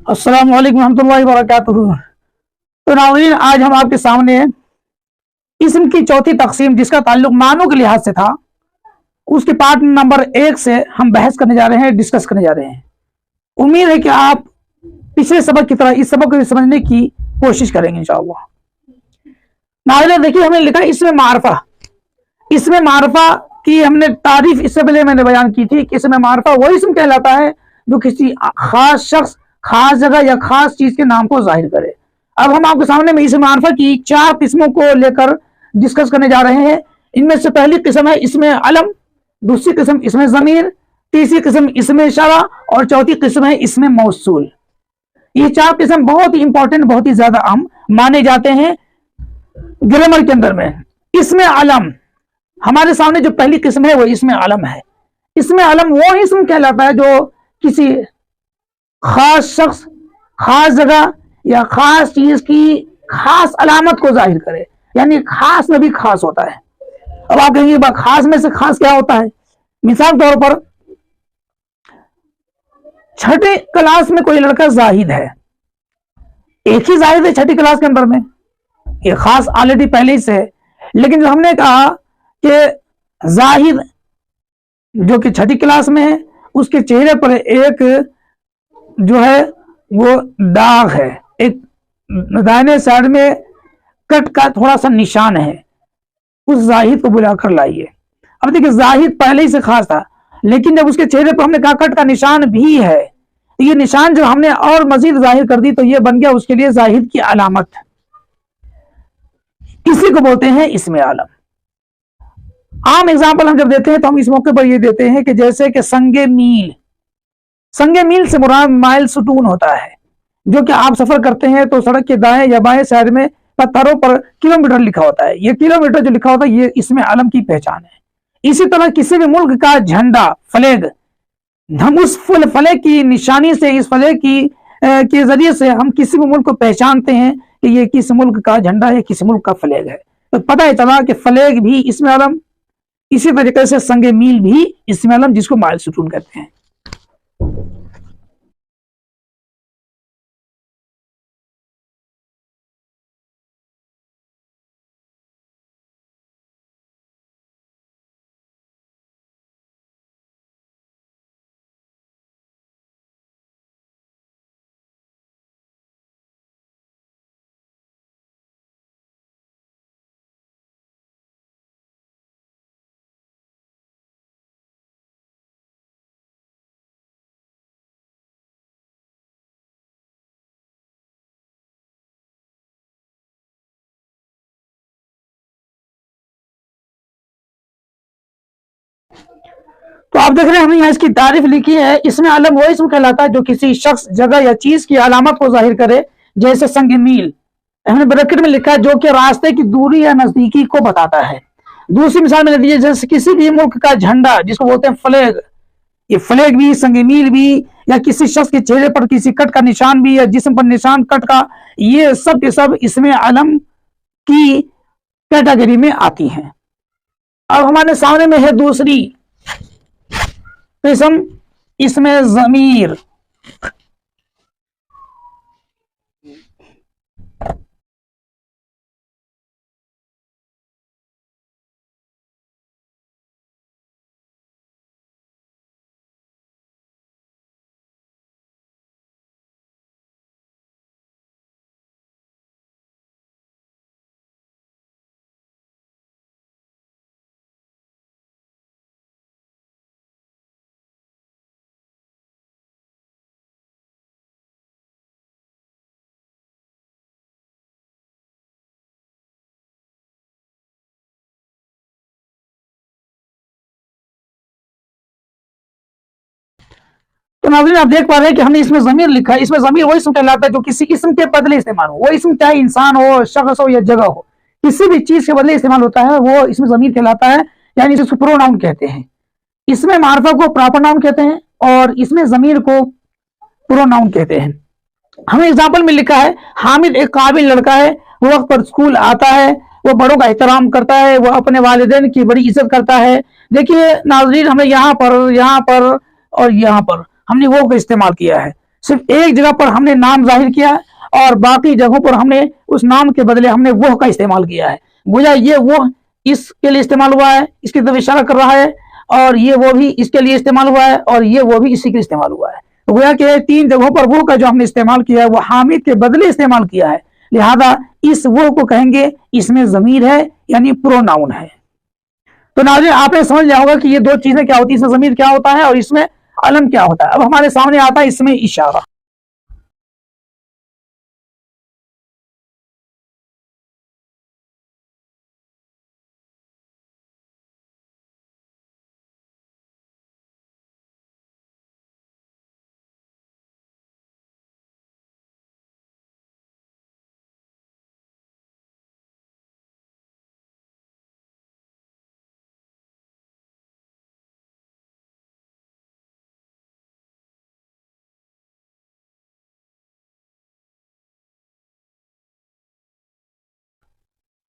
अस्सलाम वालेकुम रहमतुल्लाहि व बरकातुहू। तो नाज़रीन, आज हम आपके सामने इस्म की चौथी तकसीम जिसका ताल्लुक मानों के लिहाज से था, उसके पार्ट नंबर 1 से हम बहस करने जा रहे हैं, डिस्कस करने जा रहे हैं। उम्मीद है कि आप पिछले सबक की तरह इस सबक को समझने की कोशिश करेंगे इंशाअल्लाह। नाज़रीन देखिए, हमने लिखा इसमें मारफा। इसमें मारफा की हमने तारीफ इससे पहले मैंने बयान की थी कि इसमें मारफा वो इसम कहलाता है जो किसी खास शख्स, खास जगह या खास चीज के नाम को जाहिर करे। अब हम आपके सामने में इसमें मारफा की 4 किस्मों को लेकर डिस्कस करने जा रहे हैं। इनमें से पहली किस्म है इसमें अलम, दूसरी किस्म इसमें जमीर, तीसरी किस्म इसमें इशारा और चौथी किस्म है इसमें मौसूल। ये 4 किस्म बहुत ही इंपॉर्टेंट, बहुत ही ज्यादा अहम माने जाते हैं ग्रामर के अंदर में। इसमें अलम हमारे सामने जो पहली किस्म है वो इसमें अलम है। इसमें अलम वो इसम कहलाता है जो किसी खास शख्स, खास जगह या खास चीज की खास अलामत को जाहिर करे, यानी खास में भी खास होता है। अब आप कहेंगे खास में से खास क्या होता है? मिसाल के तौर पर छठी क्लास में कोई लड़का जाहिद है, एक ही जाहिद है छठी क्लास के अंदर में, ये खास ऑलरेडी पहले ही से है। लेकिन जो हमने कहा कि जाहिद जो कि छठी क्लास में है, उसके चेहरे पर एक जो है वो दाग है, एक दाहिने साइड में कट का थोड़ा सा निशान है, उस जाहिद को बुलाकर लाइए। अब देखिए, जाहिद पहले ही से खास था, लेकिन जब उसके चेहरे पर हमने कहा कट का निशान भी है, तो ये निशान जब हमने और मजीद जाहिर कर दी तो ये बन गया उसके लिए जाहिद की अलामत। इसी को बोलते हैं इसमें आलम। आम एग्जाम्पल हम जब देते हैं तो हम इस मौके पर ये देते हैं कि जैसे कि संगे मील, संगे मील से मुराद माइल सुटून होता है, जो कि आप सफर करते हैं तो सड़क के दाएं या बाएं साइड में पत्थरों पर किलोमीटर लिखा होता है। ये किलोमीटर जो लिखा होता है ये इसमें आलम की पहचान है। इसी तरह किसी भी मुल्क का झंडा, फ्लैग, हम उस फ्लैग की निशानी से, इस फ्लैग की के जरिए से हम किसी भी मुल्क को पहचानते हैं कि ये किस मुल्क का झंडा है, किस मुल्क का फ्लैग है। तो पता है चला कि फ्लैग भी इसमें आलम, इसी तरीके से संगे मील भी इसमें आलम, जिसको माइल सुटून कहते हैं। तो आप देख रहे हैं हमने यहाँ इसकी तारीफ लिखी है। इसमें आलम वो इसम कहलाता है जो किसी शख्स, जगह या चीज की अलामत को जाहिर करे, जैसे संग मील हमने ब्रैकेट में लिखा है जो कि रास्ते की दूरी या नजदीकी को बताता है। दूसरी मिसाल में दीजिए, जैसे किसी भी मुल्क का झंडा जिसको बोलते हैं फ्लैग, ये फ्लैग भी, संग मील भी, या किसी शख्स के चेहरे पर किसी कट का निशान भी या जिस्म पर निशान कट का, ये सब के सब इसमें आलम की कैटेगरी में आती हैं। अब हमारे सामने में है दूसरी किस्म इसमें ज़मीर। तो नाज़रीन आप देख पा रहे हैं कि हमने इसमें ज़मीर लिखा है। इसमें ज़मीर वो इसम कहलाता है जो किसी इसम के बदले इस्तेमाल हो, वो इसम चाहे इंसान हो, शख्स हो या जगह हो, किसी भी चीज के बदले इस्तेमाल होता है, वो इसमें ज़मीर कहलाता है, यानी इसको प्रोनाउन कहते हैं। इसमें मारफा को प्रॉपर नाउन कहते हैं और इसमें ज़मीर को प्रोनाउन कहते हैं। हमें एग्जाम्पल में लिखा है, हामिद एक काबिल लड़का है, वो वक्त पर स्कूल आता है, वो बड़ों का एहतराम करता है, वो अपने वालिदैन की बड़ी इज्जत करता है। देखिए नाज़रीन, हमें यहाँ पर और यहाँ पर हमने वो का इस्तेमाल किया है। सिर्फ एक जगह पर हमने नाम जाहिर किया है और बाकी जगहों पर हमने उस नाम के बदले हमने वह का इस्तेमाल किया है। गोया ये वो इसके लिए इस्तेमाल हुआ है, इसकी तरफ इशारा कर रहा है, और ये वो भी इसके लिए इस्तेमाल हुआ है, और ये वो भी इसी के लिए इस्तेमाल हुआ है। तो गोया कि 3 जगहों पर वो का जो हमने इस्तेमाल किया है वो हामिद के बदले इस्तेमाल किया है, लिहाजा इस वो को कहेंगे इसमें ज़मीर है यानी प्रोनाउन है। तो नाज़रीन आपने समझ लिया होगा कि ये 2 चीजें क्या होती है, इसमें ज़मीर क्या होता है और इसमें अलम क्या होता है। अब हमारे सामने आता है इसमें इशारा।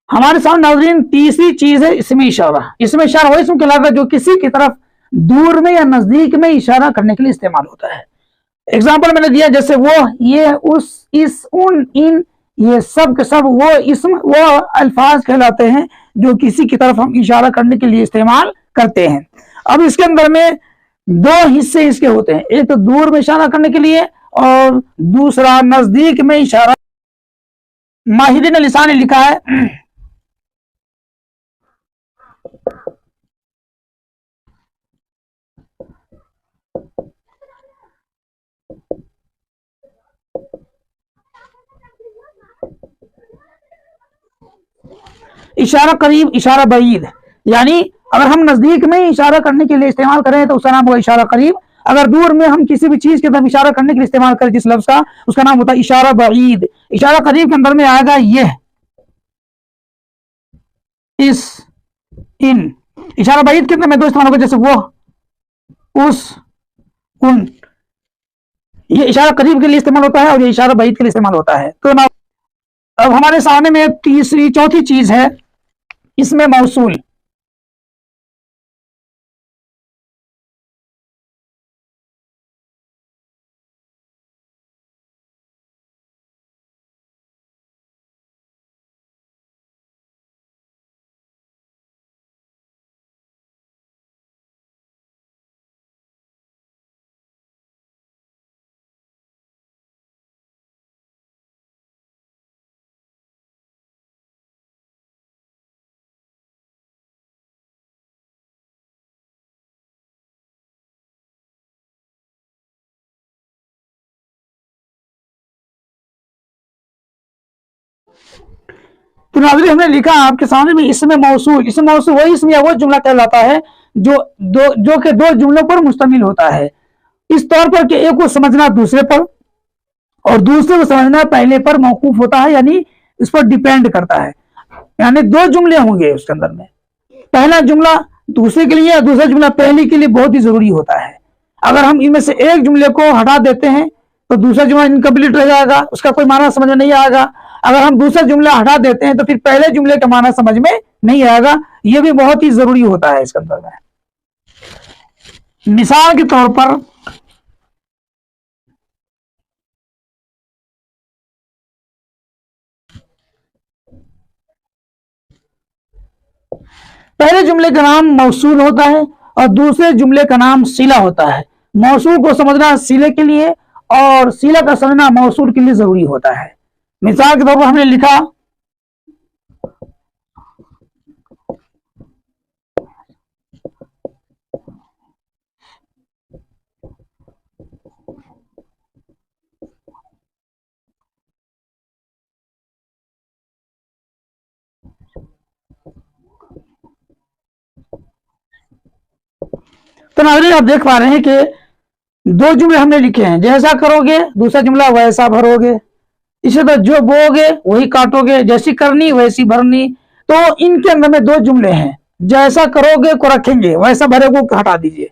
हमारे सामने नाज़रीन तीसरी चीज है इसमें इशारा। इसमें इशारा वो इसम कहलाता है जो किसी की तरफ दूर में या नजदीक में इशारा करने के लिए इस्तेमाल होता है। एग्जाम्पल मैंने दिया, जैसे वो, ये, उस, इस, उन, इन, ये सब के सब वो इसम वो अल्फाज कहलाते हैं जो किसी की तरफ हम इशारा करने के लिए इस्तेमाल करते हैं। अब इसके अंदर में 2 हिस्से इसके होते हैं, एक तो दूर में इशारा करने के लिए और दूसरा नजदीक में इशारा। माहिरीन लिसान ने लिखा है इशारा करीब, इशारा बईद, यानी अगर हम नजदीक में इशारा करने के लिए इस्तेमाल करें तो उसका नाम होगा इशारा करीब। अगर दूर में हम किसी भी चीज की तरफ इशारा करने के लिए इस्तेमाल करें जिस लफ्ज का, उसका नाम होता है इशारा बईद। इशारा करीब के अंदर में आएगा यह, इस, इन। इशारा बईद के अंदर में 2 इस्तेमाल होगा, जैसे वो, उस, उन। ये इशारा करीब के लिए इस्तेमाल होता है और ये इशारा बईद के लिए इस्तेमाल होता है। तो ना अब हमारे सामने में चौथी चीज है इसमें मौसूल। तो नाज़रीन हमने लिखा आपके सामने में इसमें मौसूल। इसमें मौसूल वही इसम या वो जुमला कहलाता है जो कि 2 जुमलों पर मुश्तमिल होता है, इस तौर पर कि एक को समझना दूसरे पर और दूसरे को समझना पहले पर मौकूफ होता है, यानी इस पर डिपेंड करता है। यानी 2 जुमले होंगे उसके अंदर में, पहला जुमला दूसरे के लिए, दूसरा जुमला पहले के लिए बहुत ही जरूरी होता है। अगर हम इनमें से एक जुमले को हटा देते हैं तो दूसरा जुमला इनकम्प्लीट रह जाएगा, उसका कोई माना समझ में नहीं आएगा। अगर हम दूसरा जुमला हटा देते हैं तो फिर पहले जुमले का माना समझ में नहीं आएगा। यह भी बहुत ही जरूरी होता है इसके अंदर में। मिसाल के तौर पर पहले जुमले का नाम मौसूल होता है और दूसरे जुमले का नाम सिला होता है। मौसूल को समझना सिले के लिए और सिला का समझना मौसूल के लिए जरूरी होता है। मिसाल के तौर पर हमने लिखा तो नाज़रीन आप देख पा रहे हैं कि 2 जुमले हमने लिखे हैं, जैसा करोगे दूसरा जुमला वैसा भरोगे, इसी तरह जो बोओगे वही काटोगे, जैसी करनी वैसी भरनी। तो इनके अंदर में 2 जुमले हैं, जैसा करोगे को रखेंगे, वैसा भरोगे को हटा दीजिए।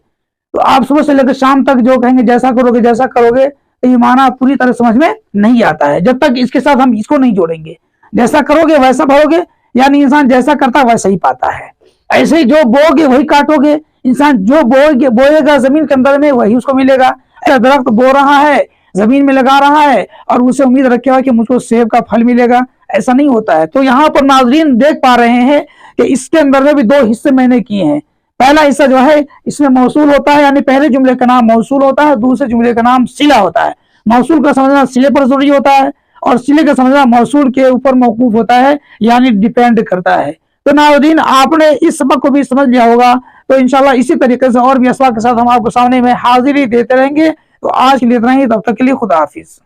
तो आप सुबह से लेकर शाम तक जो कहेंगे जैसा करोगे तो ये माना पूरी तरह समझ में नहीं आता है जब तक इसके साथ हम इसको नहीं जोड़ेंगे। जैसा करोगे वैसा भरोगे, यानी इंसान जैसा करता है वैसा ही पाता है। ऐसे ही जो बोओगे वही काटोगे, इंसान जो बोएगा जमीन के अंदर में वही उसको मिलेगा। दरख्त बो रहा है زمین میں لگا رہا ہے اور اسے امید رکھے گا کہ مجھ کو سیب کا پھل ملے گا، ایسا نہیں ہوتا ہے۔ تو یہاں پر ناظرین دیکھ پا رہے ہیں کہ اس کے اندر میں بھی 2 حصے میں نے کیے ہیں۔ پہلا حصہ جو ہے اس میں موصول ہوتا ہے، یعنی پہلے جملے کا نام موصول ہوتا ہے، دوسرے جملے کا نام صلہ ہوتا ہے۔ موصول کا سمجھنا صلے پر ضروری ہوتا ہے اور صلے کا سمجھنا موصول کے اوپر موقوف ہوتا ہے، یعنی ڈیپینڈ کرتا ہے۔ تو ناظرین آپ نے اس سبق کو بھی سمجھ لیا ہوگا، تو انشاءاللہ اسی طریقے سے اور بھی اسباق کے ساتھ ہم آپ کو سامنے میں حاضری دیتے رہیں گے۔ تو آج کے لیے اتنا ہی، تب تک کے لیے خدا حافظ۔